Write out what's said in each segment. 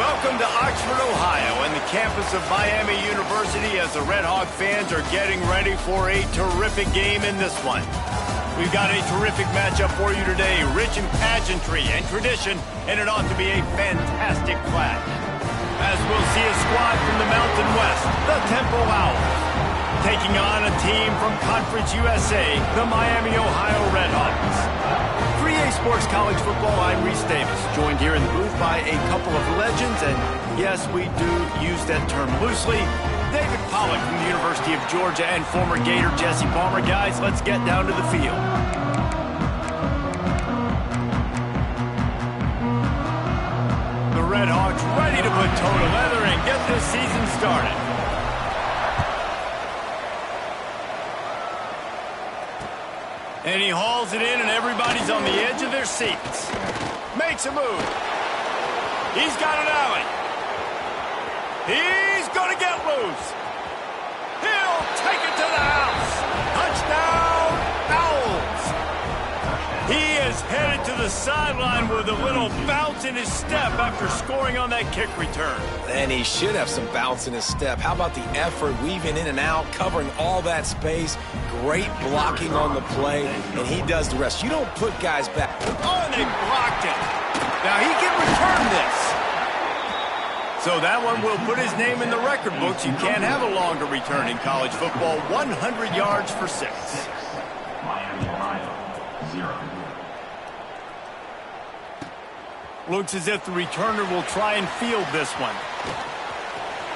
Welcome to Oxford, Ohio, and the campus of Miami University as the Red Hawk fans are getting ready for a terrific game in this one. We've got a terrific matchup for you today, rich in pageantry and tradition, and it ought to be a fantastic clash. As we'll see a squad from the Mountain West, the Temple Owls, taking on a team from Conference USA, the Miami, Ohio Red Hawks. For EA Sports College Football, I'm Reese Davis, joined here in the booth by a couple of legends, and yes, we do use that term loosely. David Pollack from the University of Georgia and former Gator Jesse Palmer. Guys, let's get down to the field. The Red Hawks ready to put toe to leather and get this season started. And he hauls it in, and everybody's on the edge of their seats. Makes a move. He's got an alley. He's going to get loose. He'll take it to the house. Touchdown, Owls. He is headed to the sideline with a little bounce in his step after scoring on that kick return. And he should have some bounce in his step. How about the effort, weaving in and out, covering all that space. Great blocking on the play, and he does the rest. You don't put guys back. Oh, and they blocked it. Now he can return this. So that one will put his name in the record books. You can't have a longer return in college football. 100 yards for 6. Miami, Ohio, 0. Looks as if the returner will try and field this one.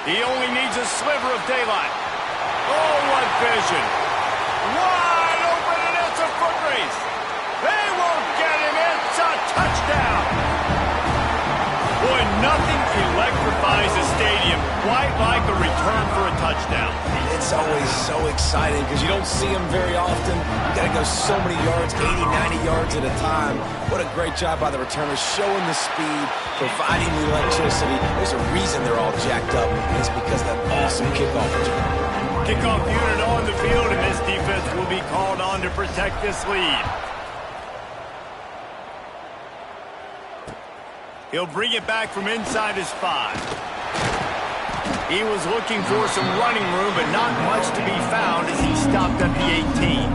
He only needs a sliver of daylight. Oh, what vision. Wide open, and it's a foot race. They won't get him. It's a touchdown. Boy, nothing electrifies a stadium quite like a return for a touchdown. It's always so exciting because you don't see them very often. You got to go so many yards, 80, 90 yards at a time. What a great job by the returners, showing the speed, providing the electricity. There's a reason they're all jacked up, and it's because of that awesome kickoff return. Kickoff unit on the field, and this defense will be called on to protect this lead. He'll bring it back from inside his 5. He was looking for some running room, but not much to be found as he stopped at the 18.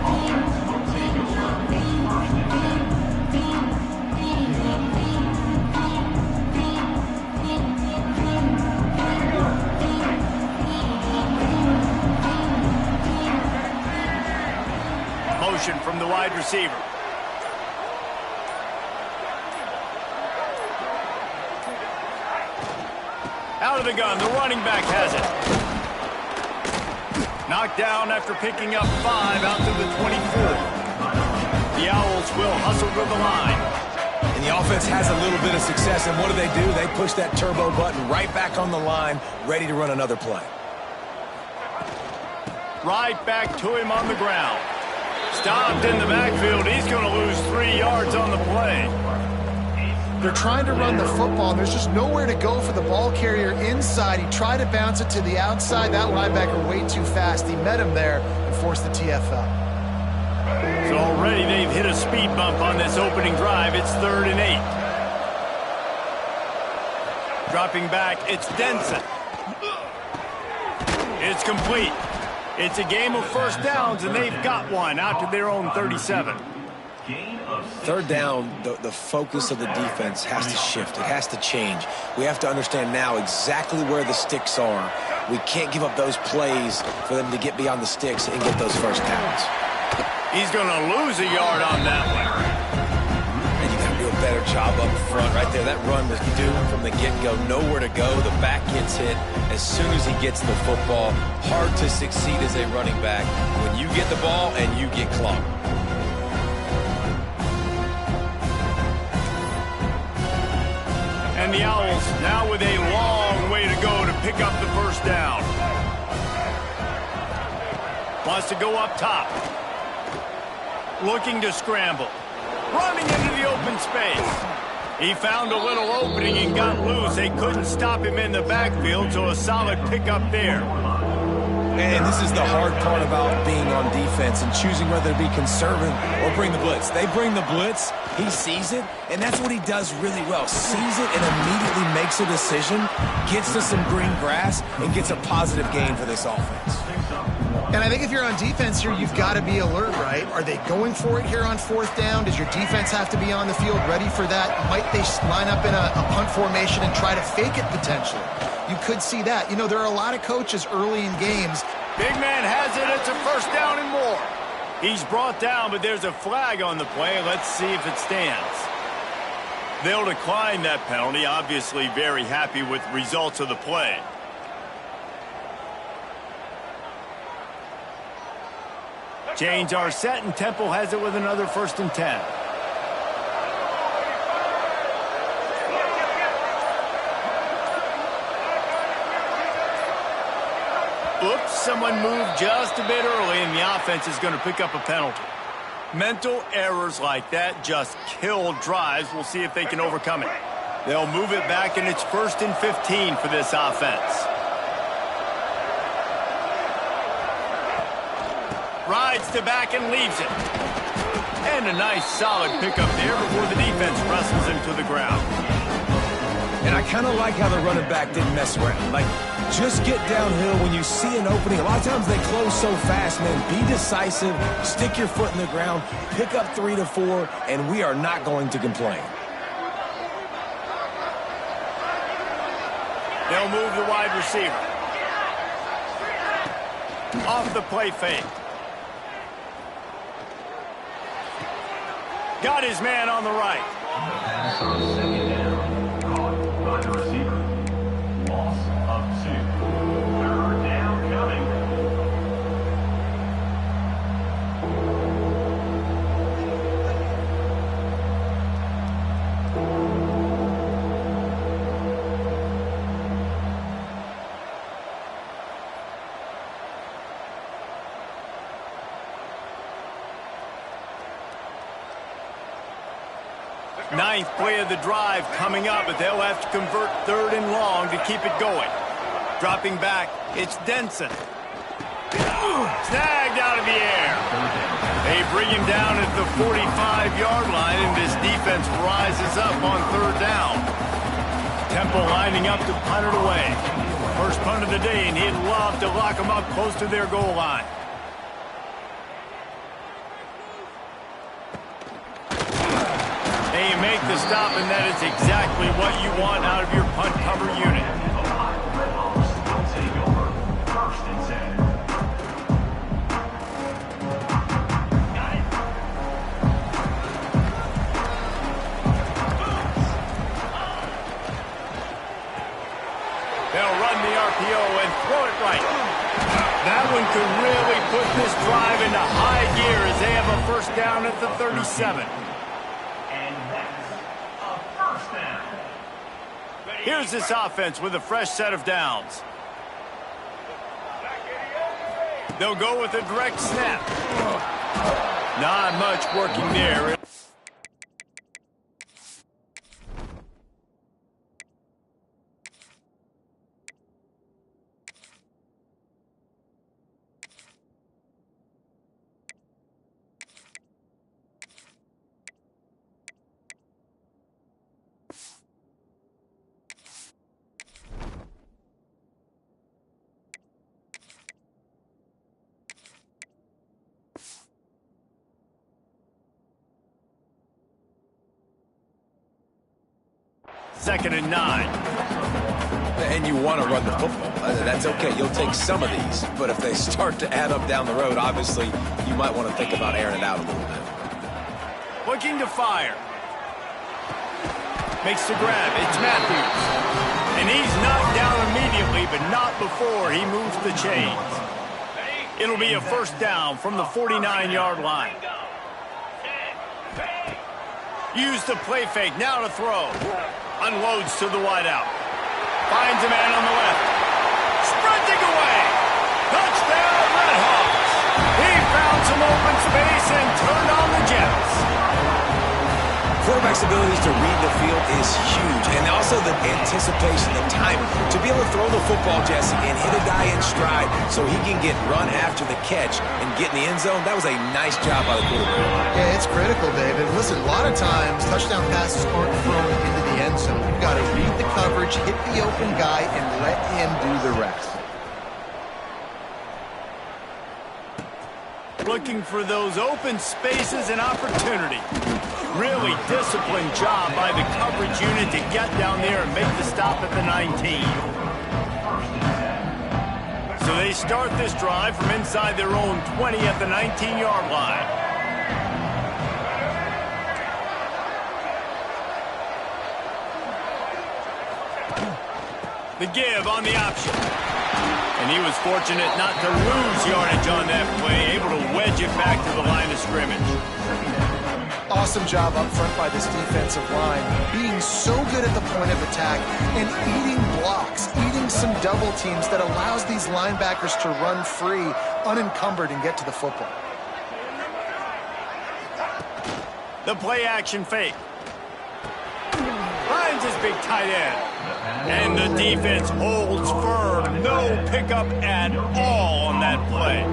Motion from the wide receiver. Out of the gun, the running back has it. Knocked down after picking up 5 out to the 24. The Owls will hustle to the line. And the offense has a little bit of success, and what do? They push that turbo button right back on the line, ready to run another play. Right back to him on the ground. Stopped in the backfield. He's going to lose 3 yards on the play. They're trying to run the football, and there's just nowhere to go for the ball carrier inside. He tried to bounce it to the outside. That linebacker way too fast. He met him there and forced the TFL. So already they've hit a speed bump on this opening drive. It's 3rd and 8. Dropping back, it's Denson. It's complete. It's a game of first downs, and they've got one out to their own 37. 3rd down, the focus of the defense has to shift. It has to change. We have to understand now exactly where the sticks are. We can't give up those plays for them to get beyond the sticks and get those first downs. He's going to lose a yard on that one. And you got to do a better job up front right there. That run was doomed from the get-go. Nowhere to go. The back gets hit as soon as he gets the football. Hard to succeed as a running back when you get the ball and you get clocked. And the Owls now with a long way to go to pick up the first down. Wants to go up top. Looking to scramble. Running into the open space. He found a little opening and got loose. They couldn't stop him in the backfield, so a solid pickup there. And this is the hard part about being on defense and choosing whether to be conservative or bring the blitz. They bring the blitz, he sees it, and that's what he does really well. Sees it and immediately makes a decision, gets to some green grass, and gets a positive gain for this offense. And I think if you're on defense here, you've got to be alert, right? Are they going for it here on 4th down? Does your defense have to be on the field ready for that? Might they line up in a punt formation and try to fake it potentially? You could see that. You know, there are a lot of coaches early in games. Big man has it. It's a 1st down and more. He's brought down, but there's a flag on the play. Let's see if it stands. They'll decline that penalty. Obviously very happy with the results of the play. Chains are set, and Temple has it with another 1st and 10. Oops, someone moved just a bit early, and the offense is going to pick up a penalty. Mental errors like that just kill drives. We'll see if they can overcome it. They'll move it back, and it's 1st and 15 for this offense. Rides to back and leaves it. And a nice solid pickup there before the defense wrestles him to the ground. And I kind of like how the running back didn't mess around. Like, just get downhill when you see an opening. A lot of times they close so fast, man. Be decisive, stick your foot in the ground, pick up 3 to 4, and we are not going to complain. They'll move the wide receiver. Off the play fake. Got his man on the right. Pass on 2nd down. Caught by the receiver. Loss of 2. 3rd down coming. Ninth play of the drive coming up, but they'll have to convert 3rd and long to keep it going. Dropping back, it's Denson. Snagged out of the air. They bring him down at the 45-yard line, and this defense rises up on 3rd down. Temple lining up to punt it away. First punt of the day, and he'd love to lock them up close to their goal line. They make the stop, and that is exactly what you want out of your punt cover unit. Red Hawks will take over 1st and 10. They'll run the RPO and throw it right. That one could really put this drive into high gear as they have a 1st down at the 37. Here's this offense with a fresh set of downs. They'll go with a direct snap. Not much working there. Second and 9. And you want to run the football. That's okay. You'll take some of these. But if they start to add up down the road, obviously, you might want to think about airing it out a little bit. Looking to fire. Makes the grab. It's Matthews. And he's knocked down immediately, but not before he moves the chains. It'll be a 1st down from the 49-yard line. Use the play fake. Now to throw. Unloads to the wideout. Finds a man on the left. Sprinting away. Touchdown, Red Hawks. He found some open space and turned on the Jets. Quarterback quarterback's abilities to read the field is huge, and also the anticipation, the timing. To be able to throw the football, Jesse, and hit a guy in stride so he can get run after the catch and get in the end zone, that was a nice job by the quarterback. Yeah, it's critical, David. Listen, a lot of times touchdown passes aren't thrown into the end zone. You've got to read the coverage, hit the open guy, and let him do the rest. Looking for those open spaces and opportunity. Really disciplined job by the coverage unit to get down there and make the stop at the 19. So they start this drive from inside their own 20 at the 19-yard line. The give on the option. And he was fortunate not to lose yardage on that play, able to wedge it back to the line of scrimmage. Awesome job up front by this defensive line, being so good at the point of attack and eating blocks, eating some double teams that allows these linebackers to run free, unencumbered, and get to the football. The play action fake. Finds his big tight end. And the defense holds firm. No pickup at all on that play.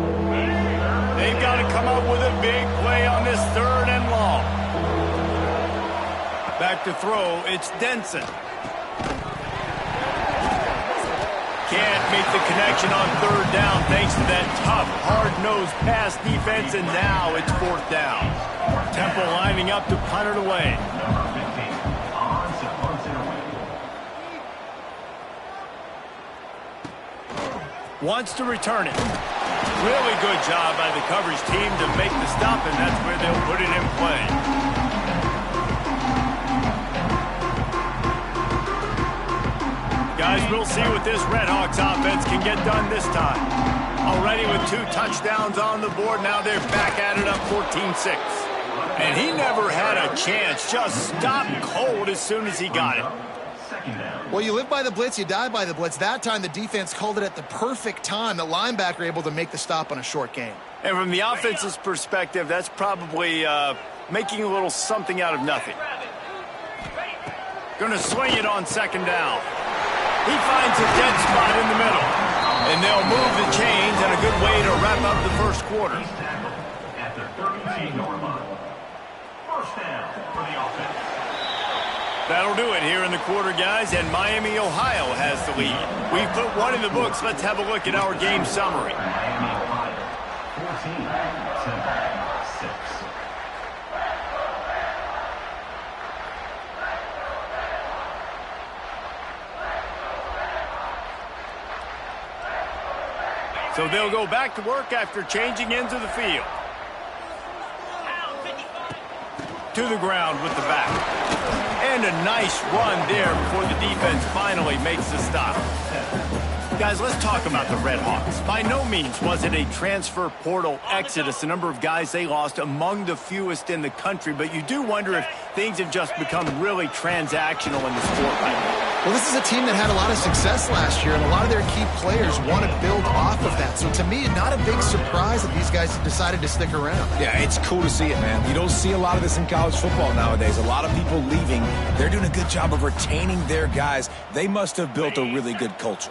They've got to come up with a big play on this 3rd and long. Back to throw, it's Denson. Can't make the connection on 3rd down thanks to that tough, hard-nosed pass defense, and now it's 4th down. Temple lining up to punt it away. Wants to return it. Really good job by the coverage team to make the stop, and that's where they'll put it in play. Guys, we'll see what this Redhawks offense can get done this time. Already with 2 touchdowns on the board, now they're back at it up 14-6. And he never had a chance, just stopped cold as soon as he got it. Well, you live by the blitz, you die by the blitz. That time, the defense called it at the perfect time. The linebacker able to make the stop on a short gain. And from the offense's perspective, that's probably making a little something out of nothing. Going to swing it on 2nd down. He finds a dead spot in the middle. And they'll move the chains, and a good way to wrap up the 1st quarter. At the 13-yard line. 1st down for the offense. That'll do it here in the quarter, guys, and Miami, Ohio has the lead. We've put 1 in the books. Let's have a look at our game summary. Miami, Ohio, 14-7. So they'll go back to work after changing into the field. To the ground with the back. And a nice run there before the defense finally makes the stop. Guys, let's talk about the Redhawks. By no means was it a transfer portal exodus. The number of guys they lost among the fewest in the country, but you do wonder if things have just become really transactional in the sport right now. Well, this is a team that had a lot of success last year, and a lot of their key players want to build off of that. So to me, not a big surprise that these guys have decided to stick around. Yeah, it's cool to see it, man. You don't see a lot of this in college football nowadays. A lot of people leaving. They're doing a good job of retaining their guys. They must have built a really good culture.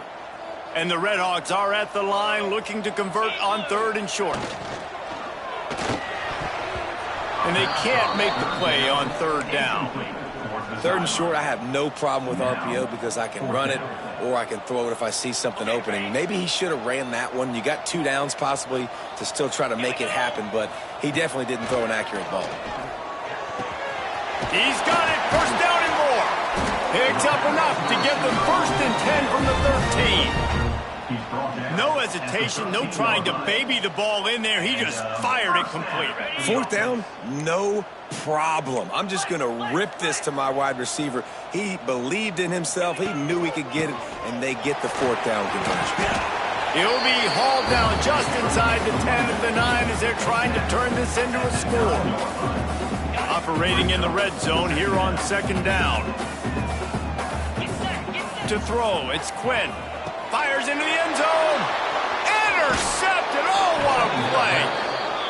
And the Redhawks are at the line looking to convert on 3rd and short. And they can't make the play on 3rd down. 3rd and short, I have no problem with RPO because I can run it or I can throw it if I see something opening. Maybe he should have ran that one. You got 2 downs possibly to still try to make it happen, but he definitely didn't throw an accurate ball. He's got it. 1st down and more. Picks up enough to get them 1st and 10 from the 13. No hesitation, no trying to baby the ball in there. He just fired it complete. 4th down, no problem. I'm just going to rip this to my wide receiver. He believed in himself. He knew he could get it, and they get the 4th down conversion. He'll be hauled down just inside the 10 of the 9 as they're trying to turn this into a score. Operating in the red zone here on 2nd down. To throw, it's Quinn. Fires into the end zone. Intercepted. Oh, what a play.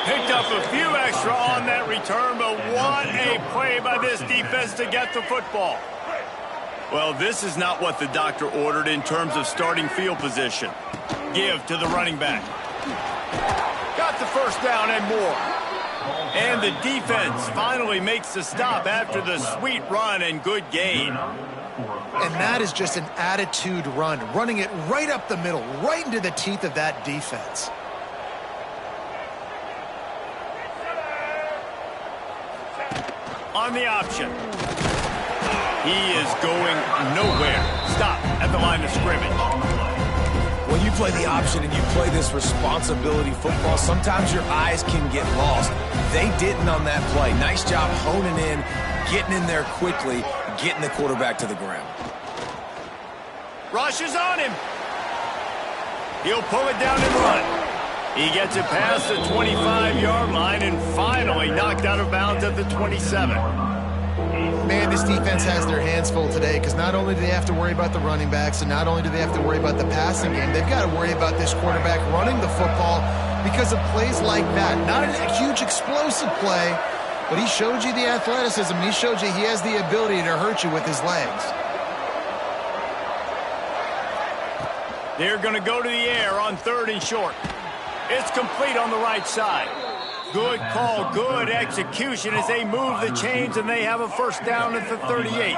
Picked up a few extra on that return, but what a play by this defense to get the football. Well, this is not what the doctor ordered in terms of starting field position. Give to the running back. Got the first down and more. And the defense finally makes the stop after the sweet run and good gain. And that is just an attitude run, running it right up the middle, right into the teeth of that defense. On the option. He is going nowhere. Stop at the line of scrimmage. When you play the option and you play this responsibility football, sometimes your eyes can get lost. They didn't on that play. Nice job honing in, getting in there quickly, getting the quarterback to the ground. Rush is on him. He'll pull it down and run. He gets it past the 25-yard line and finally knocked out of bounds at the 27. Man, this defense has their hands full today because not only do they have to worry about the running backs and not only do they have to worry about the passing game, they've got to worry about this quarterback running the football because of plays like that. Not a huge explosive play, but he showed you the athleticism. He showed you he has the ability to hurt you with his legs. They're going to go to the air on 3rd and short. It's complete on the right side. Good call, good execution as they move the chains and they have a first down at the 38.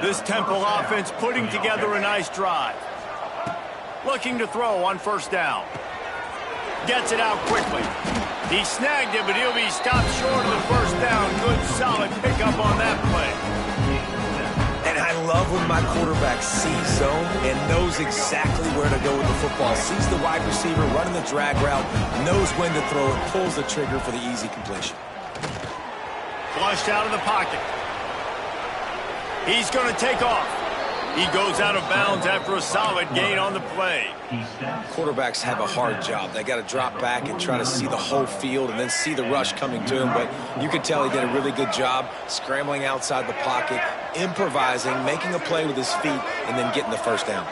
This Temple offense putting together a nice drive. Looking to throw on 1st down. Gets it out quickly. He snagged it, but he'll be stopped short of the 1st down. Good, solid pickup on that play. And I love when my quarterback sees zone and knows exactly where to go with the football. Sees the wide receiver running the drag route, knows when to throw it, pulls the trigger for the easy completion. Flushed out of the pocket. He's going to take off. He goes out of bounds after a solid gain on the play. Quarterbacks have a hard job. They got to drop back and try to see the whole field and then see the rush coming to him. But you could tell he did a really good job scrambling outside the pocket, improvising, making a play with his feet, and then getting the first down.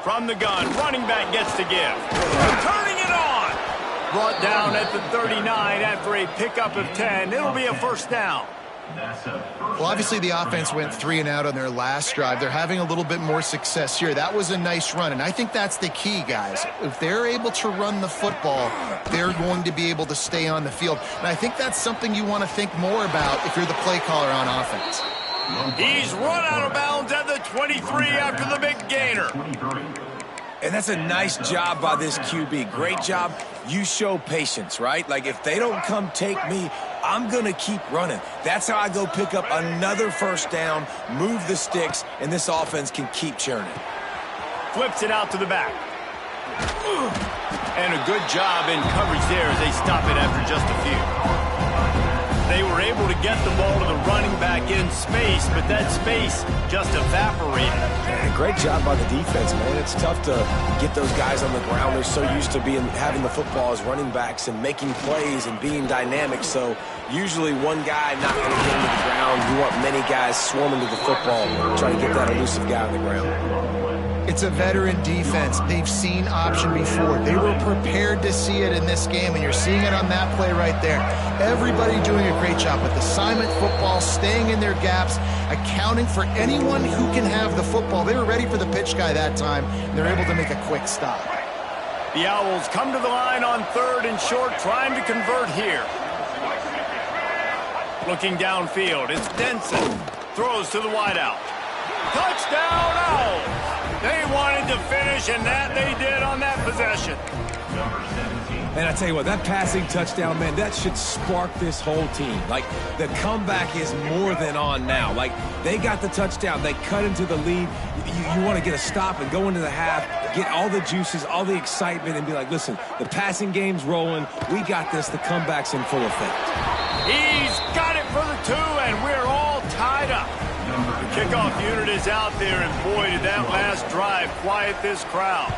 From the gun, running back gets to give. Turning it on. Brought down at the 39 after a pickup of 10. It'll be a first down. Well, obviously the offense went 3 and out on their last drive. They're having a little bit more success here. That was a nice run, and I think that's the key, guys. If they're able to run the football, they're going to be able to stay on the field. And I think that's something you want to think more about if you're the play caller on offense. He's run out of bounds at the 23 after the big gainer. And that's a nice job by this QB. Great job. You show patience, right? Like, if they don't come take me, I'm going to keep running. That's how I go pick up another first down, move the sticks, and this offense can keep churning. Flips it out to the back. And a good job in coverage there as they stop it after just a few. They were able to get the ball to the running back in space, but that space just evaporated. Man, great job by the defense, man. It's tough to get those guys on the ground. They're so used to having the football as running backs and making plays and being dynamic. So usually one guy not going to get him to the ground. You want many guys swarming to the football, trying to get that elusive guy on the ground. It's a veteran defense. They've seen option before. They were prepared to see it in this game, and you're seeing it on that play right there. Everybody doing a great job with assignment football, staying in their gaps, accounting for anyone who can have the football. They were ready for the pitch guy that time, and they're able to make a quick stop. The Owls come to the line on 3rd and short, trying to convert here. Looking downfield, it's Denson. Throws to the wideout. Touchdown, Owls! They wanted to finish, and that they did on that possession. And I tell you what, that passing touchdown, man, that should spark this whole team. Like, the comeback is more than on now. Like, they got the touchdown. They cut into the lead. You want to get a stop and go into the half, get all the juices, all the excitement, and be like, listen, the passing game's rolling. We got this. The comeback's in full effect. He's got it for the 2, and we're all tied up. The kickoff unit is out there, and boy, did that last drive quiet this crowd.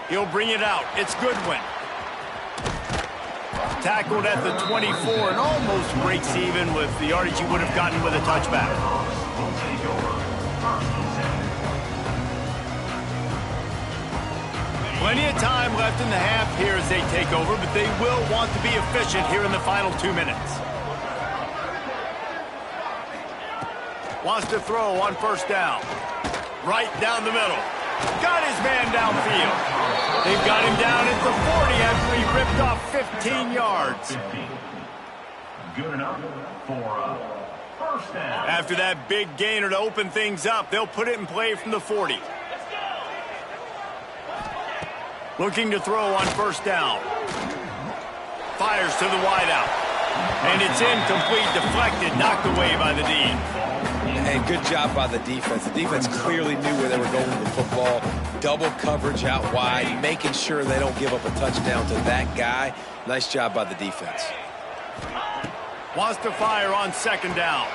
He'll bring it out. It's Goodwin. Tackled at the 24 and almost breaks even with the yardage he would have gotten with a touchback. Plenty of time left in the half here as they take over, but they will want to be efficient here in the final 2 minutes. Wants to throw on first down. Right down the middle. Got his man downfield. They've got him down at the 40 after he ripped off 15 yards. 15. Good enough for first down. After that big gainer to open things up, they'll put it in play from the 40. Looking to throw on first down. Fires to the wideout. And it's incomplete, deflected, knocked away by the D. And good job by the defense. The defense clearly knew where they were going with the football. Double coverage out wide, making sure they don't give up a touchdown to that guy. Nice job by the defense. Wants to fire on second down.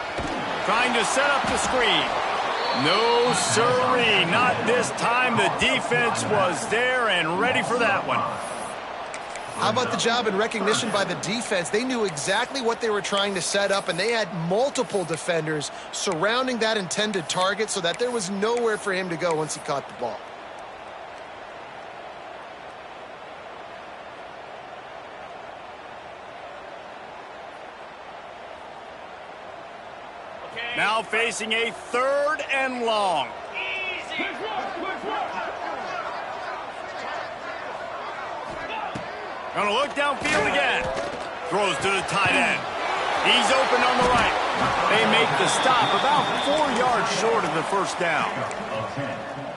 Trying to set up the screen. No, sirree, not this time. The defense was there and ready for that one. How about the job and recognition by the defense? They knew exactly what they were trying to set up, and they had multiple defenders surrounding that intended target so that there was nowhere for him to go once he caught the ball. Now facing a 3rd and long. Gonna look downfield again. Throws to the tight end. He's open on the right. They make the stop about 4 yards short of the first down.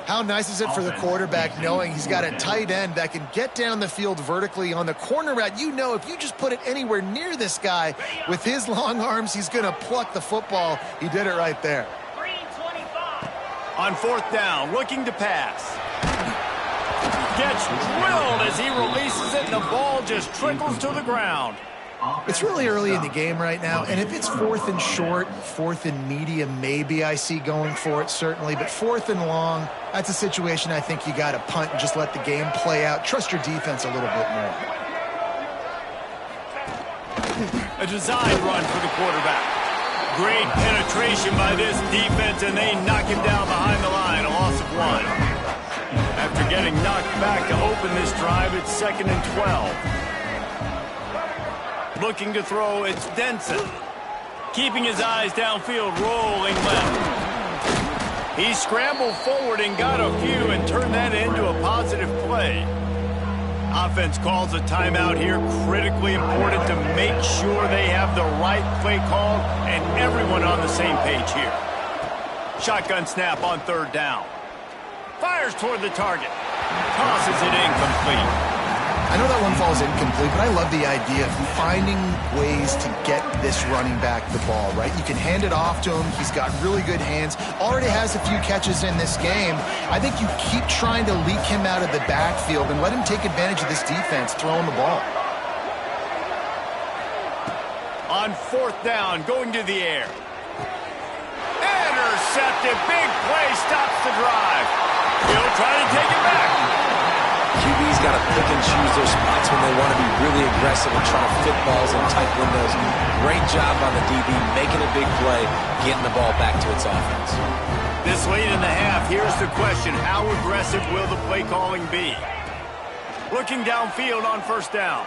How nice is it for the quarterback knowing he's got a tight end that can get down the field vertically on the corner route? You know, if you just put it anywhere near this guy with his long arms, he's going to pluck the football. He did it right there. On 4th down, looking to pass. Gets drilled as he releases it, and the ball just trickles to the ground. It's really early in the game right now, and if it's 4th and short, 4th and medium, maybe I see going for it, certainly. But 4th and long, that's a situation I think you got to punt and just let the game play out. Trust your defense a little bit more. A design run for the quarterback. Great penetration by this defense, and they knock him down behind the line, a loss of 1. After getting knocked back to open this drive, it's 2nd and 12. Looking to throw, it's Denson. Keeping his eyes downfield, rolling left. He scrambled forward and got a few and turned that into a positive play. Offense calls a timeout here, critically important to make sure they have the right play call and everyone on the same page here. Shotgun snap on 3rd down. Fires toward the target. Tosses it incomplete. I know that one falls incomplete, but I love the idea of finding ways to get this running back the ball, right? You can hand it off to him. He's got really good hands. Already has a few catches in this game. I think you keep trying to leak him out of the backfield and let him take advantage of this defense throwing the ball. On 4th down, going to the air. Intercepted. Big play stops the drive. He'll try to take it back. QB's got to pick and choose their spots when they want to be really aggressive and try to fit balls in tight windows. Great job on the DB, making a big play, getting the ball back to its offense. This late in the half, here's the question. How aggressive will the play calling be? Looking downfield on 1st down.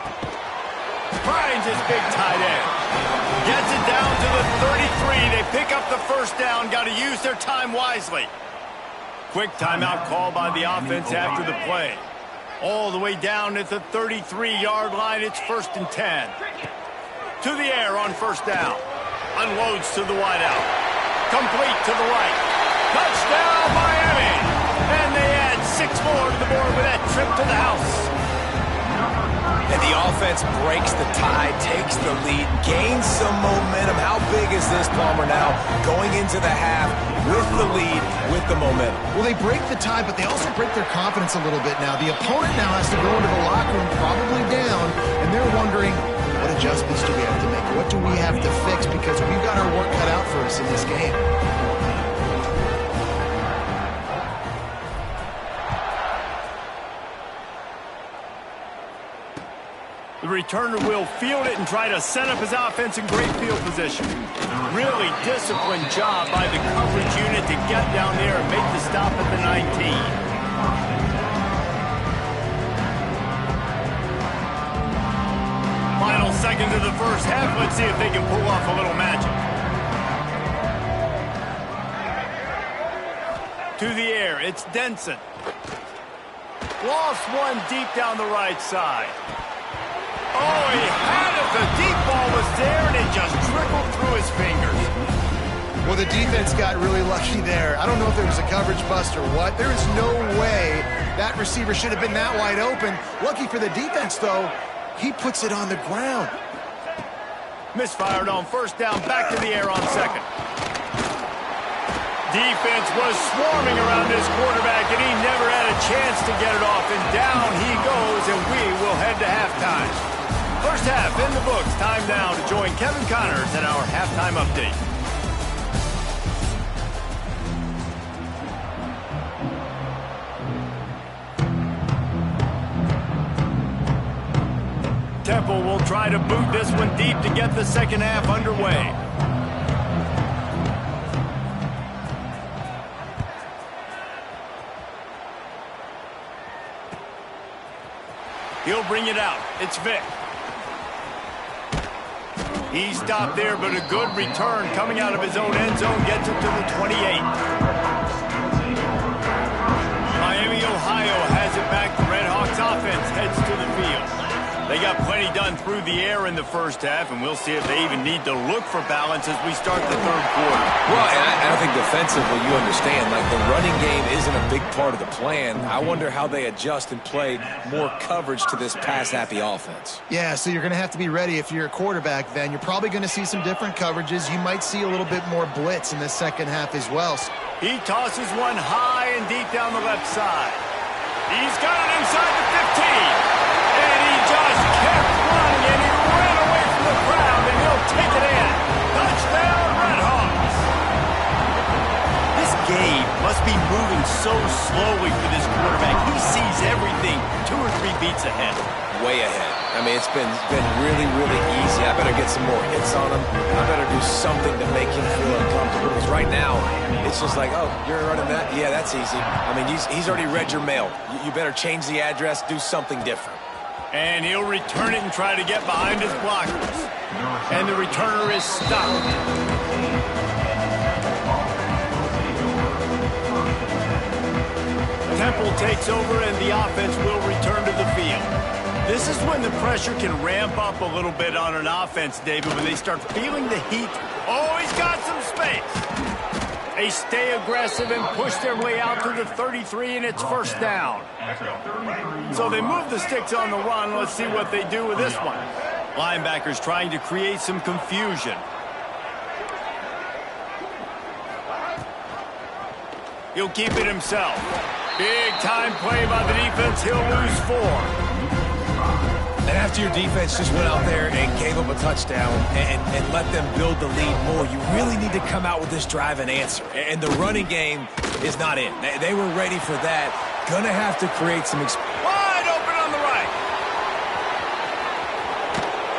Finds his big tight end. Gets it down to the 33. They pick up the 1st down. Got to use their time wisely. Quick timeout call by the offense after the play. All the way down at the 33-yard line. It's 1st and 10. To the air on 1st down. Unloads to the wideout. Complete to the right. Touchdown, Miami! And they add 6 more to the board with that trip to the house. And the offense breaks the tie, takes the lead, gains some momentum. How big is this, Palmer, now going into the half with the lead, with the momentum? Well, they break the tie, but they also break their confidence a little bit now. The opponent now has to go into the locker room probably down, and they're wondering, what adjustments do we have to make? What do we have to fix? Because we've got our work cut out for us in this game. The returner will field it and try to set up his offense in great field position. Really disciplined job by the coverage unit to get down there and make the stop at the 19. back into the first half. Let's see if they can pull off a little magic. To the air, it's Denson. Lost one deep down the right side. Oh, he had it. The deep ball was there, and it just trickled through his fingers. Well, the defense got really lucky there. I don't know if there was a coverage bust or what. There is no way that receiver should have been that wide open. Lucky for the defense, though, he puts it on the ground. Misfired on first down, back to the air on second. Defense was swarming around this quarterback, and he never had a chance to get it off. And down he goes, and we will head to halftime. First half in the books. Time now to join Kevin Connors in our halftime update. Temple will try to boot this one deep to get the second half underway. He'll bring it out. It's Vick. He stopped there, but a good return coming out of his own end zone gets him to the 28. Miami, Ohio has it back. The Redhawks offense heads to the field. They got plenty done through the air in the first half, and we'll see if they even need to look for balance as we start the third quarter. Well, and I think defensively, you understand, like the running game isn't a big part of the plan. I wonder how they adjust and play more coverage to this pass-happy offense. Yeah, so you're going to have to be ready if you're a quarterback then. You're probably going to see some different coverages. You might see a little bit more blitz in the second half as well. He tosses one high and deep down the left side. He's got it inside the 15. And he just kept running, and he ran away from the crowd, and he'll take it in. Touchdown, Redhawks. This game must be moving so slowly for this quarterback. He sees everything 2 or 3 beats ahead. Way ahead. I mean, it's been really, really easy. I better get some more hits on him. I better do something to make him feel uncomfortable. Because right now, it's just like, oh, you're running that? Yeah, that's easy. I mean, he's already read your mail. You better change the address, do something different. And he'll return it and try to get behind his blockers. And the returner is stopped. Temple takes over, and the offense will return to the field. This is when the pressure can ramp up a little bit on an offense, David, when they start feeling the heat. Oh, he's got some space. They stay aggressive and push their way out to the 33, and it's first down. So they move the sticks on the run. Let's see what they do with this one. Linebackers trying to create some confusion. He'll keep it himself. Big time play by the defense. He'll lose 4. And after your defense just went out there and gave up a touchdown and let them build the lead more, you really need to come out with this drive and answer. And the running game is not in. They were ready for that. Gonna have to create some... Wide open on the right.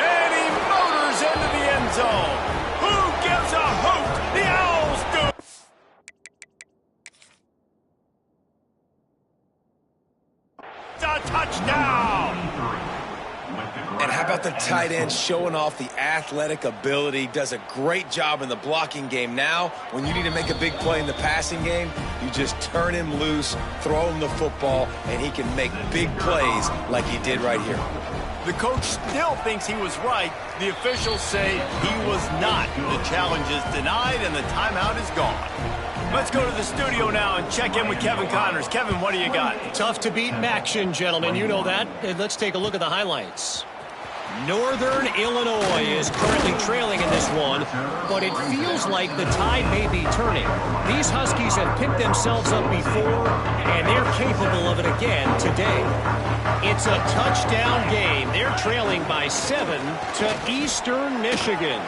And he motors into the end zone. Who gives a hoot? The Owls do. It's a touchdown. And how about the tight end showing off the athletic ability? Does a great job in the blocking game. Now, when you need to make a big play in the passing game, you just turn him loose, throw him the football, and he can make big plays like he did right here. The coach still thinks he was right. The officials say he was not. The challenge is denied, and the timeout is gone. Let's go to the studio now and check in with Kevin Connors. Kevin, what do you got? Tough to beat action, gentlemen. You know that. Let's take a look at the highlights. Northern Illinois is currently trailing in this one, but it feels like the tide may be turning. These Huskies have picked themselves up before, and they're capable of it again today. It's a touchdown game. They're trailing by 7 to Eastern Michigan.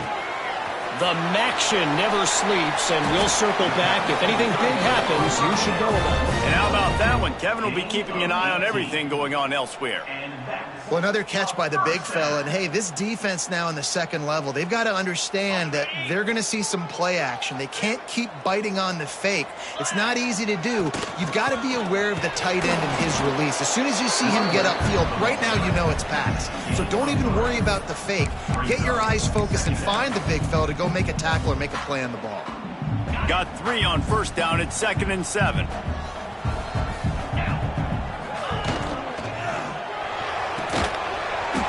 The Maction never sleeps, and we'll circle back. If anything big happens, you should know about it. And how about that one? Kevin will be keeping an eye on everything going on elsewhere. Well, another catch by the big fella. And, hey, this defense now in the second level, they've got to understand that they're going to see some play action. They can't keep biting on the fake. It's not easy to do. You've got to be aware of the tight end and his release. As soon as you see him get upfield, right now you know it's pass. So don't even worry about the fake. Get your eyes focused and find the big fella to go make a tackle or make a play on the ball. Got 3 on first down at 2nd and 7.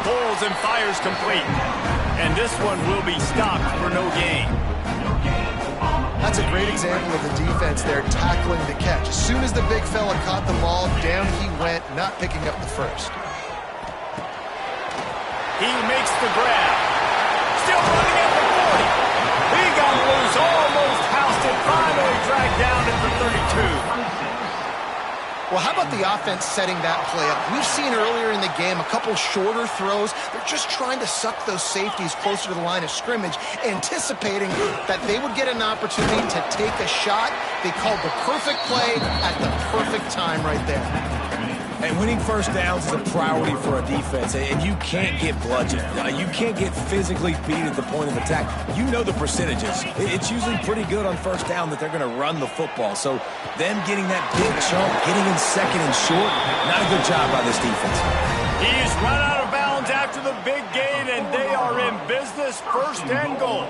Pulls and fires complete. And this one will be stopped for no gain. That's a great example of the defense there tackling the catch. As soon as the big fella caught the ball, down he went, not picking up the first. He makes the grab. Still running at the 40. He got loose, almost housed it, finally dragged down at the 32. Well, how about the offense setting that play up? We've seen earlier in the game a couple shorter throws. They're just trying to suck those safeties closer to the line of scrimmage, anticipating that they would get an opportunity to take a shot. They called the perfect play at the perfect time right there. And winning first downs is a priority for a defense, and you can't get bludgeoned. You can't get physically beat at the point of attack. You know the percentages. It's usually pretty good on first down that they're going to run the football. So them getting that big chunk, getting in second and short, not a good job by this defense. He's run out of bounds after the big gain, and they are in business, 1st and goal.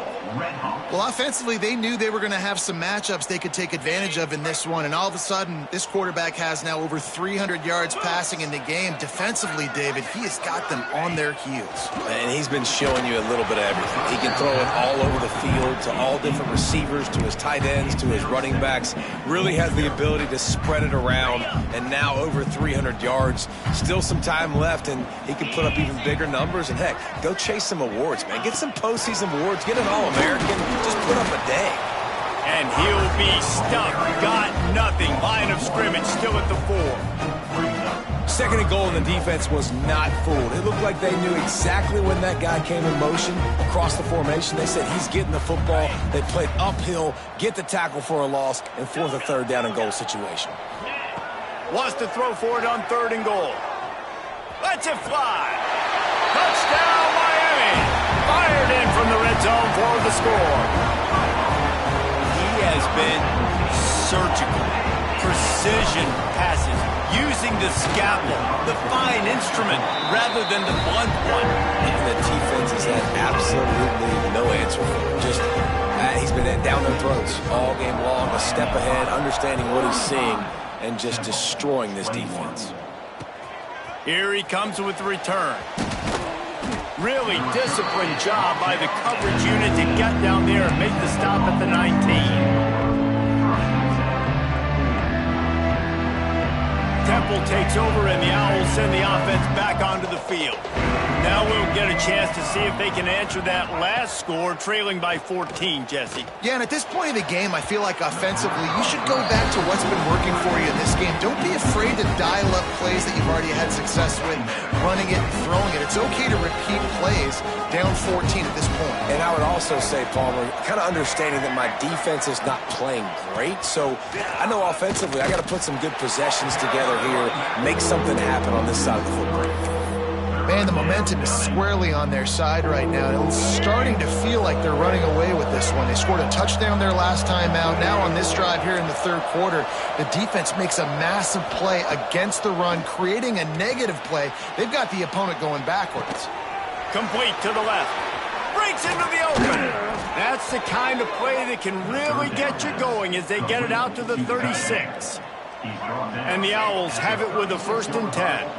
Well, offensively, they knew they were going to have some matchups they could take advantage of in this one, and all of a sudden, this quarterback has now over 300 yards passing in the game. Defensively, David, he has got them on their heels. And he's been showing you a little bit of everything. He can throw it all over the field to all different receivers, to his tight ends, to his running backs. Really has the ability to spread it around, and now over 300 yards. Still some time left, and he can put up even bigger numbers. And, heck, go chase some awards, man. Get some postseason awards. Get an All-American. Just put up a day. And he'll be stuck. Got nothing. Line of scrimmage still at the 4. 2nd and goal, and the defense was not fooled. It looked like they knew exactly when that guy came in motion across the formation. They said he's getting the football. They played uphill, get the tackle for a loss, and 4th or 3rd down and goal situation. Wants to throw for it on 3rd and goal. Lets it fly. Touchdown, Miami. Fired in from the red zone for the score. He has been surgical. Precision passes. Using the scalpel, the fine instrument, rather than the blunt one. And the defense has had absolutely no answer for him. Just, he's been down their throats all game long, a step ahead, understanding what he's seeing, and just destroying this defense. Here he comes with the return. Really disciplined job by the coverage unit to get down there and make the stop at the 19. Temple takes over, and the Owls send the offense back onto the field. Now we'll get a chance to see if they can answer that last score, trailing by 14, Jesse. Yeah, and at this point of the game, I feel like offensively, you should go back to what's been working for you in this game. Don't be afraid to dial up plays that you've already had success with, running it and throwing it. It's okay to repeat plays down 14 at this point. And I would also say, Palmer, kind of understanding that my defense is not playing great, so I know offensively I got to put some good possessions together here, make something happen on this side of the football. Man, the momentum is squarely on their side right now. It's starting to feel like they're running away with this one. They scored a touchdown their last time out. Now on this drive here in the 3rd quarter, the defense makes a massive play against the run, creating a negative play. They've got the opponent going backwards. Complete to the left. Breaks into the open. That's the kind of play that can really get you going as they get it out to the 36. And the Owls have it with a 1st and 10.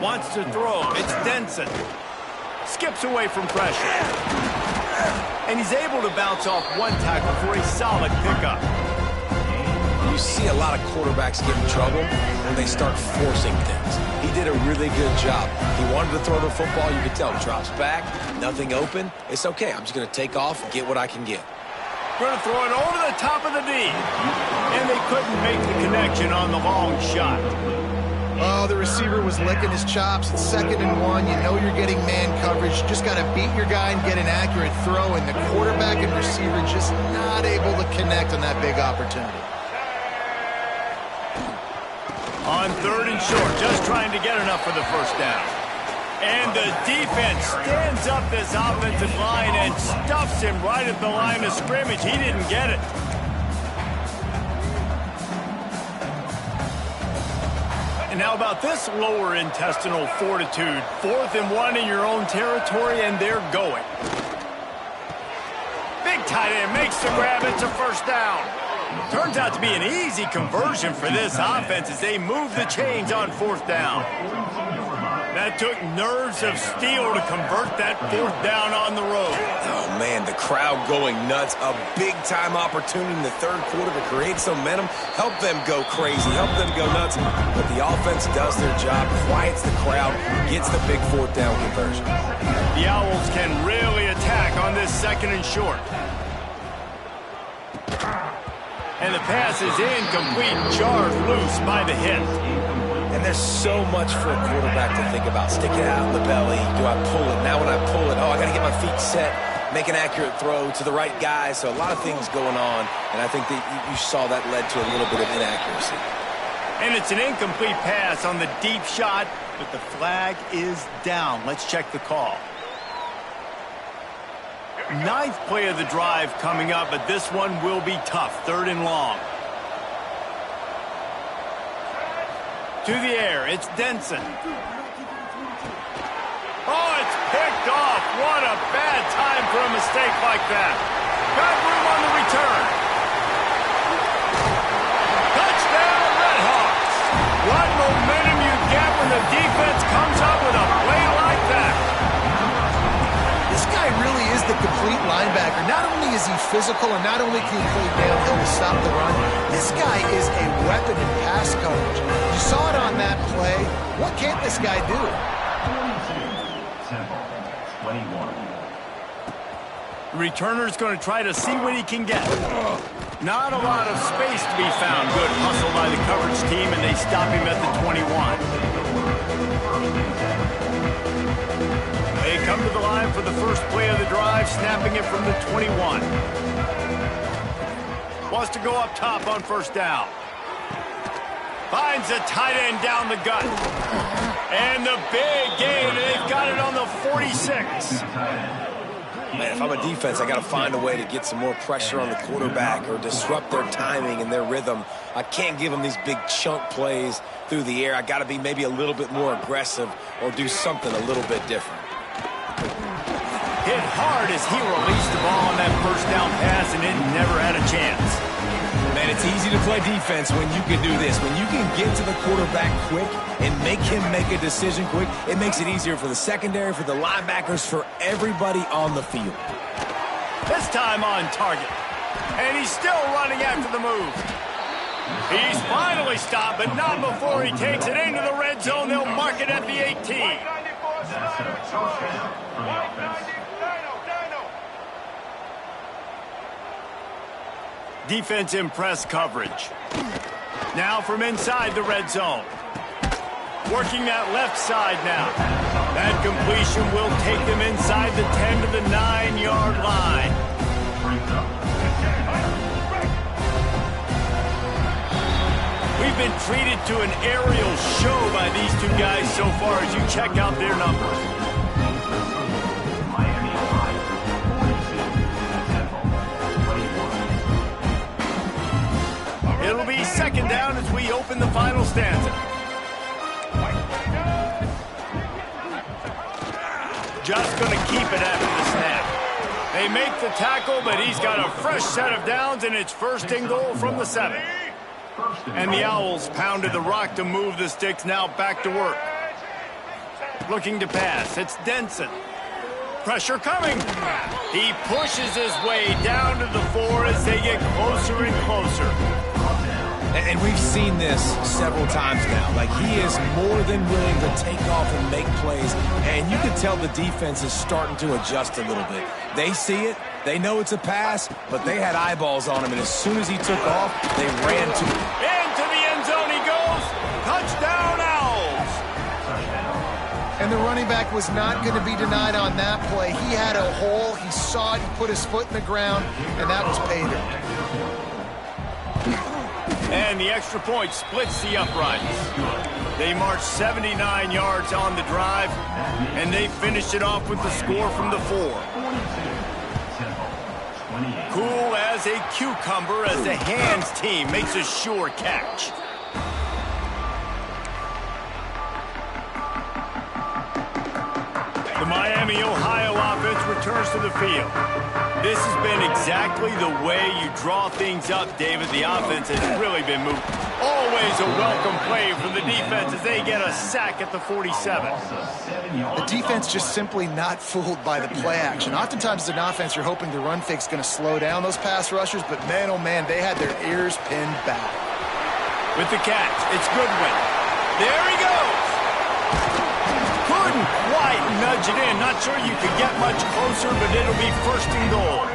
Wants to throw. It's Denson. Skips away from pressure. And he's able to bounce off one tackle for a solid pickup. You see a lot of quarterbacks get in trouble when they start forcing things. He did a really good job. He wanted to throw the football. You could tell. Drops back. Nothing open. It's okay. I'm just going to take off and get what I can get. Going to throw it over the top of the D. And they couldn't make the connection on the long shot. Oh, the receiver was licking his chops. It's 2nd and 1. You know you're getting man coverage. Just got to beat your guy and get an accurate throw. And the quarterback and receiver just not able to connect on that big opportunity. On 3rd and short, just trying to get enough for the first down. And the defense stands up this offensive line and stuffs him right at the line of scrimmage. He didn't get it. And how about this lower intestinal fortitude? 4th and 1 in your own territory, and they're going. Big tight end makes the grab. It's a first down. Turns out to be an easy conversion for this offense as they move the chains on 4th down. That took nerves of steel to convert that 4th down on the road. Oh, man, the crowd going nuts. A big-time opportunity in the 3rd quarter to create some momentum. Help them go crazy. Help them go nuts. But the offense does their job, quiets the crowd, gets the big 4th down conversion. The Owls can really attack on this 2nd and short. And the pass is incomplete, jarred loose by the hit. And there's so much for a quarterback to think about. Stick it out in the belly. Do I pull it? Now when I pull it, I got to get my feet set, make an accurate throw to the right guy. So a lot of things going on, and I think that you saw that led to a little bit of inaccuracy. And it's an incomplete pass on the deep shot, but the flag is down. Let's check the call. 9th play of the drive coming up, but this one will be tough. 3rd and long. To the air, it's Denson. Oh, it's picked off. What a bad time for a mistake like that. Got room on the return. Touchdown, Redhawks. What momentum you get when the defense comes up with a play like that. This guy really is the complete linebacker. Not only is he physical and not only can he play downhill to stop the run, this guy is a weapon in pass coverage. You saw it on that play. What can't this guy do? 22, 21. Returner's going to try to see what he can get. Not a lot of space to be found. Good hustle by the coverage team, and they stop him at the 21. They come to the line for the first play of the drive, snapping it from the 21. Wants to go up top on 1st down. Finds a tight end down the gut. And the big gain, they've got it on the 46. Man, if I'm a defense, I got to find a way to get some more pressure on the quarterback or disrupt their timing and their rhythm. I can't give them these big chunk plays through the air. I got to be maybe a little bit more aggressive or do something a little bit different. Hit hard as he released the ball on that 1st down pass, and it never had a chance. Man, it's easy to play defense when you can do this. When you can get to the quarterback quick and make him make a decision quick, it makes it easier for the secondary, for the linebackers, for everybody on the field. This time on target. And he's still running after the move. He's finally stopped, but not before he takes it into the red zone. They'll mark it at the 18. Defense in press coverage. Now from inside the red zone. Working that left side now. That completion will take them inside the 10 to the 9-yard line. We've been treated to an aerial show by these two guys so far as you check out their numbers. It'll be 2nd down as we open the final stanza. Just going to keep it after the snap. They make the tackle, but he's got a fresh set of downs, and it's 1st and goal from the 7. And the Owls pounded the rock to move the sticks, now back to work. Looking to pass, it's Denson. Pressure coming. He pushes his way down to the 4 as they get closer and closer. And we've seen this several times now. Like, he is more than willing to take off and make plays. And you can tell the defense is starting to adjust a little bit. They see it. They know it's a pass, but they had eyeballs on him. And as soon as he took off, they ran to him. Into the end zone he goes. Touchdown, Owls. And the running back was not going to be denied on that play. He had a hole. He saw it. He put his foot in the ground, and that was pay dirt. And the extra point splits the uprights. They marched 79 yards on the drive, and they finished it off with the score from the 4. Cool as a cucumber as the hands team makes a sure catch. The Miami, Ohio offense returns to the field. This has been exactly the way you draw things up, David. The offense has really been moving. Always a welcome play from the defense as they get a sack at the 47. The defense just simply not fooled by the play action. Oftentimes as an offense, you're hoping the run fake's going to slow down those pass rushers, but man, oh man, they had their ears pinned back. With the catch, it's Goodwin. There he goes. Couldn't quite nudge it in. Not sure you could get much closer, but it'll be 1st and goal.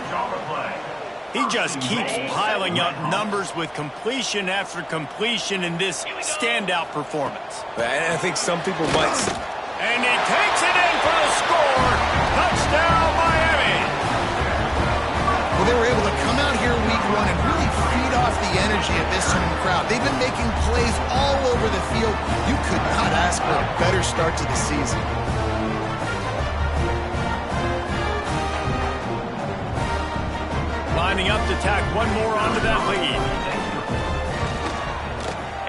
He just keeps piling up numbers with completion after completion in this standout performance. And I think some people might say, and he takes it in for the score. Touchdown, Miami. Well, they were able to come out here week 1 and really feed off the energy of this home crowd. They've been making plays all over the field. You could not ask for a better start to the season. Lining up to tack one more onto that lead.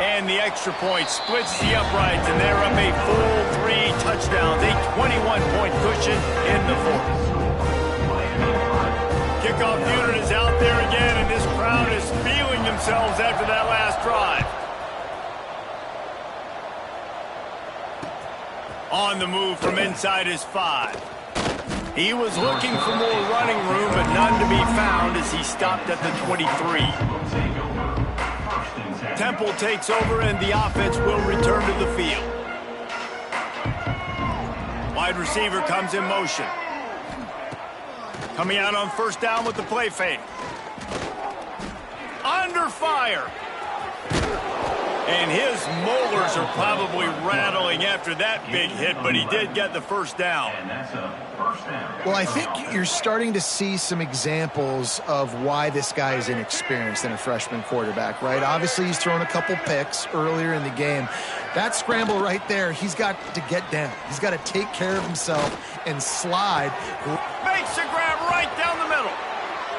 And the extra point splits the uprights, and they're up a full 3 touchdowns, a 21-point cushion in the 4th. Kickoff unit is out there again, and this crowd is feeling themselves after that last drive. On the move from inside his 5. He was looking for more running room, but none to be found as he stopped at the 23. Temple takes over, and the offense will return to the field. Wide receiver comes in motion. Coming out on 1st down with the play fake. Under fire. And his molars are probably rattling after that big hit, but he did get the 1st down. Well, I think you're starting to see some examples of why this guy is inexperienced in a freshman quarterback, right? Obviously, he's thrown a couple picks earlier in the game. That scramble right there, he's got to get down. He's got to take care of himself and slide. Makes the grab right down the middle.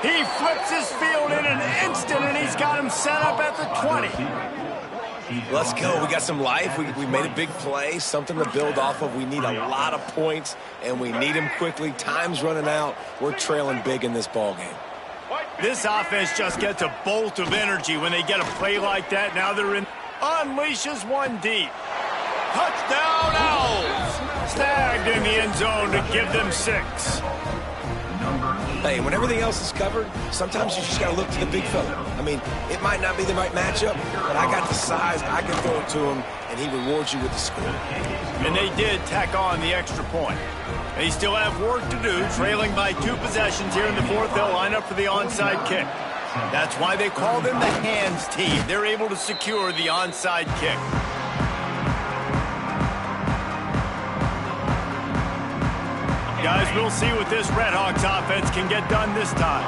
He flips his field in an instant, and he's got him set up at the 20. let's go. We got some life. We made a big play, something to build off of. We need a lot of points, and we need them quickly. Time's running out. We're trailing big in this ball game. This offense just gets a bolt of energy when they get a play like that. Now they're in. Unleashes one deep. Touchdown, Owls. Snagged in the end zone to give them 6. Hey, when everything else is covered, sometimes you just got to look to the big fella. I mean, it might not be the right matchup, but I got the size. I can throw it to him, and he rewards you with the score. And they did tack on the extra point. They still have work to do, trailing by 2 possessions here in the 4th. They'll line up for the onside kick. That's why they call them the hands team. They're able to secure the onside kick. Guys, we'll see what this Redhawks offense can get done this time.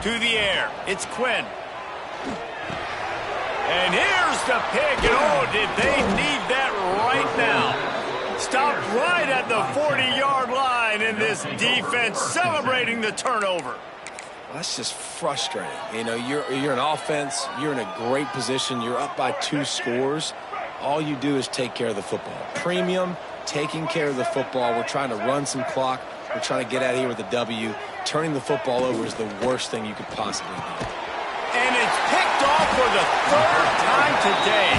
To the air, it's Quinn. And here's the pick, and oh, did they need that right now. Stopped right at the 40-yard line, and this defense celebrating the turnover. That's just frustrating. You know, you're an offense. You're in a great position. You're up by 2 scores. All you do is take care of the football. Premium, taking care of the football. We're trying to run some clock. We're trying to get out of here with a W. Turning the football over is the worst thing you could possibly do. And it's picked off for the 3rd time today.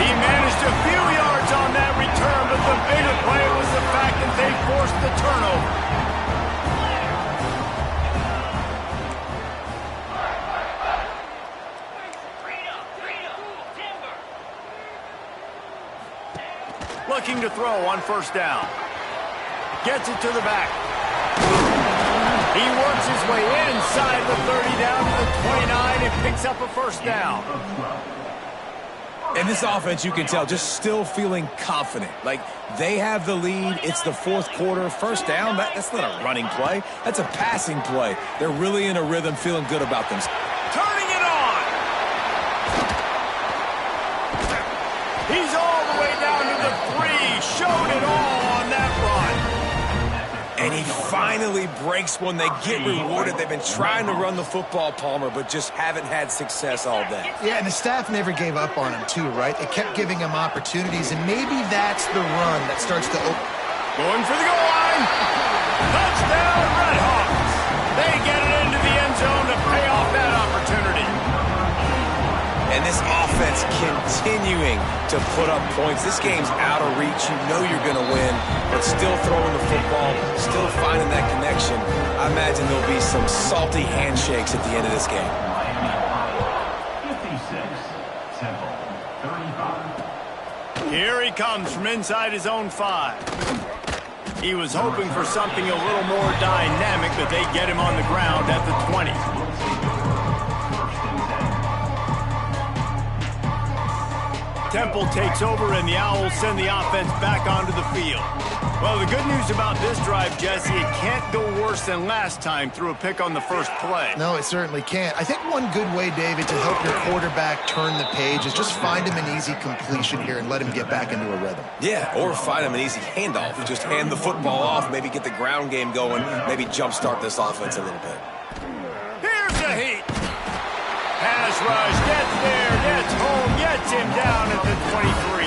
He managed a few yards on that return, but the bigger play was the fact that they forced the turnover. Looking to throw on 1st down. Gets it to the back. He works his way inside the 30 down to the 29 and picks up a 1st down. And this offense, you can tell, just still feeling confident. Like, they have the lead. It's the 4th quarter. 1st down, that's not a running play. That's a passing play. They're really in a rhythm, feeling good about themselves. Turning it He's all the way down to the 3. Showed it all on that run. And he finally breaks one. They get rewarded. They've been trying to run the football, Palmer, but just haven't had success all day. Yeah, and the staff never gave up on him, too, right? They kept giving him opportunities, and maybe that's the run that starts to open. Going for the goal line. Touchdown, Red Hawks. They get it into the end zone to pay off that opportunity. And this offense continuing to put up points. This game's out of reach. You know you're going to win, but still throwing the football, still finding that connection. I imagine there'll be some salty handshakes at the end of this game. 56, Temple, 35. Here he comes from inside his own 5. He was hoping for something a little more dynamic, but they get him on the ground at the 20. Temple takes over, and the Owls send the offense back onto the field. Well, the good news about this drive, Jesse, it can't go worse than last time through a pick on the first play. No, it certainly can't. I think one good way, David, to help your quarterback turn the page is just find him an easy completion here and let him get back into a rhythm. Yeah, or find him an easy handoff. Just hand the football off, maybe get the ground game going, maybe jumpstart this offense a little bit. Here's the heat. Pass rush, gets there, gets home, gets him down at the 23.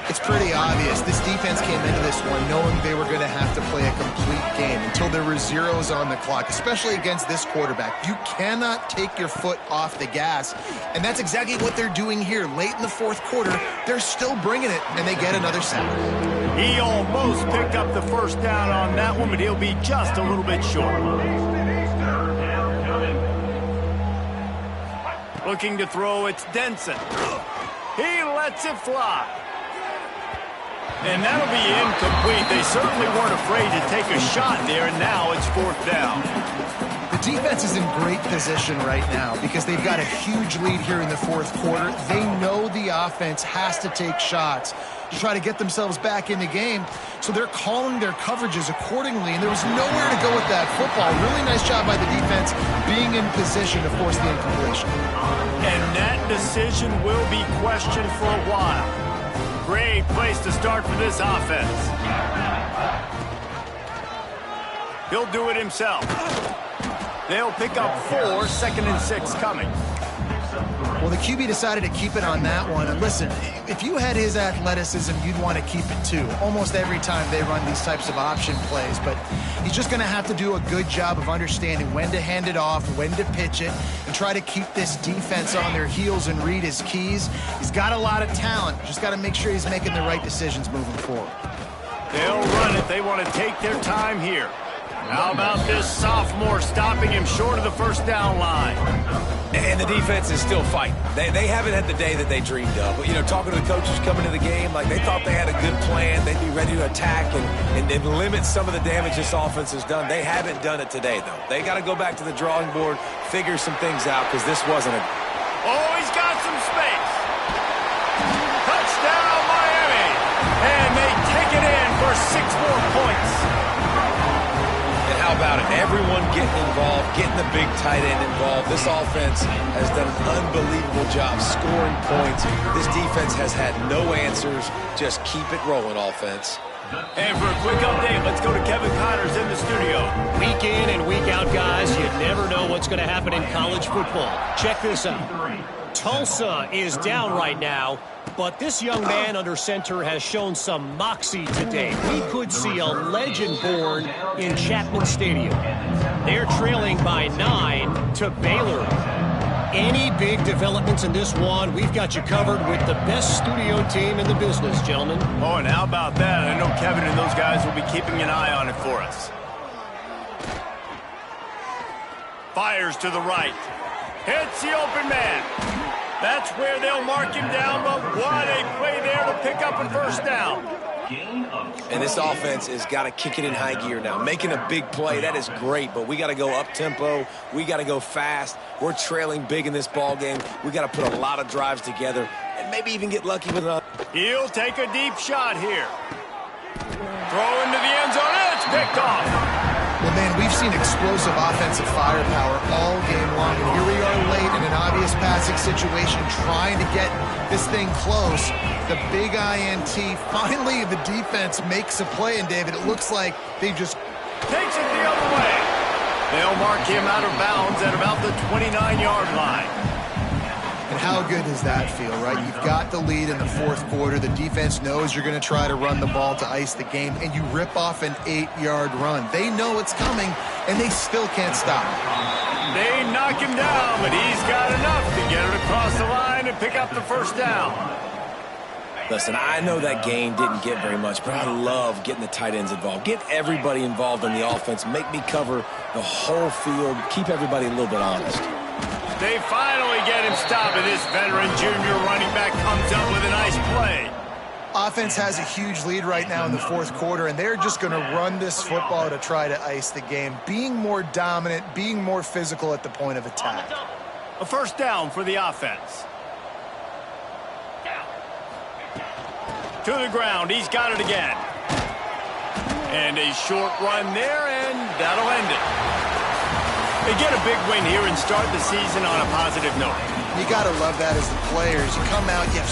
It's pretty obvious. This defense came into this one knowing they were going to have to play a complete game until there were zeros on the clock, especially against this quarterback. You cannot take your foot off the gas, and that's exactly what they're doing here. Late in the fourth quarter, they're still bringing it, and they get another sack. He almost picked up the first down on that one, but he'll be just a little bit short. Looking to throw, it's Denson. He lets it fly. And that'll be incomplete. They certainly weren't afraid to take a shot there, and now it's fourth down. The defense is in great position right now because they've got a huge lead here in the fourth quarter. They know the offense has to take shots to try to get themselves back in the game, so they're calling their coverages accordingly, and there was nowhere to go with that football. Really nice job by the defense being in position to force the incompletion. And that decision will be questioned for a while. Great place to start for this offense. He'll do it himself. They'll pick up 4, 2nd and 6 coming. Well, the QB decided to keep it on that one. And listen, if you had his athleticism, you'd want to keep it too. Almost every time they run these types of option plays. But he's just going to have to do a good job of understanding when to hand it off, when to pitch it, and try to keep this defense on their heels and read his keys. He's got a lot of talent. Just got to make sure he's making the right decisions moving forward. They'll run it. They want to take their time here. How about this sophomore stopping him short of the first down line? And the defense is still fighting. They haven't had the day that they dreamed of. But, you know, talking to the coaches coming to the game, like they thought they had a good plan. They'd be ready to attack and limit some of the damage this offense has done. They haven't done it today, though. They got to go back to the drawing board, figure some things out, because this wasn't a... Oh, he's got some space. Touchdown, Miami. And they take it in for 6 more points. How about it? Everyone getting involved, getting the big tight end involved. This offense has done an unbelievable job scoring points. This defense has had no answers. Just keep it rolling, offense. And for a quick update, let's go to Kevin Connors in the studio. Week in and week out, guys, you never know what's going to happen in college football. Check this out. Tulsa is down right now, but this young man under center has shown some moxie today. We could see a legend born in Chapman Stadium. They're trailing by 9 to Baylor. Any big developments in this one, we've got you covered with the best studio team in the business, gentlemen. Oh, and how about that? I know Kevin and those guys will be keeping an eye on it for us. Fires to the right. Hits the open man. That's where they'll mark him down, but what a play there to pick up a first down. And this offense has got to kick it in high gear now. Making a big play, that is great, but we got to go up-tempo. We got to go fast. We're trailing big in this ball game. We got to put a lot of drives together and maybe even get lucky with it. He'll take a deep shot here. Throw into the end zone. It's picked off. Well, man, we've seen explosive offensive firepower all game long, and here we are late in an obvious passing situation trying to get this thing close. The big INT, finally the defense makes a play, and David, it looks like they just takes it the other way. They'll mark him out of bounds at about the 29-yard line. And how good does that feel, right? You've got the lead in the fourth quarter. The defense knows you're going to try to run the ball to ice the game, and you rip off an 8-yard run. They know it's coming, and they still can't stop. They knock him down, but he's got enough to get it across the line and pick up the first down. Listen, I know that game didn't get very much, but I love getting the tight ends involved. Get everybody involved in the offense. Make me cover the whole field. Keep everybody a little bit honest. They finally get him stopped, and this veteran junior running back comes up with a nice play. Offense has a huge lead right now in the fourth quarter, and they're just going to run this football to try to ice the game, being more dominant, being more physical at the point of attack. A first down for the offense. To the ground, he's got it again. And a short run there, and that'll end it. They get a big win here and start the season on a positive note. You got to love that as the players. You come out, you have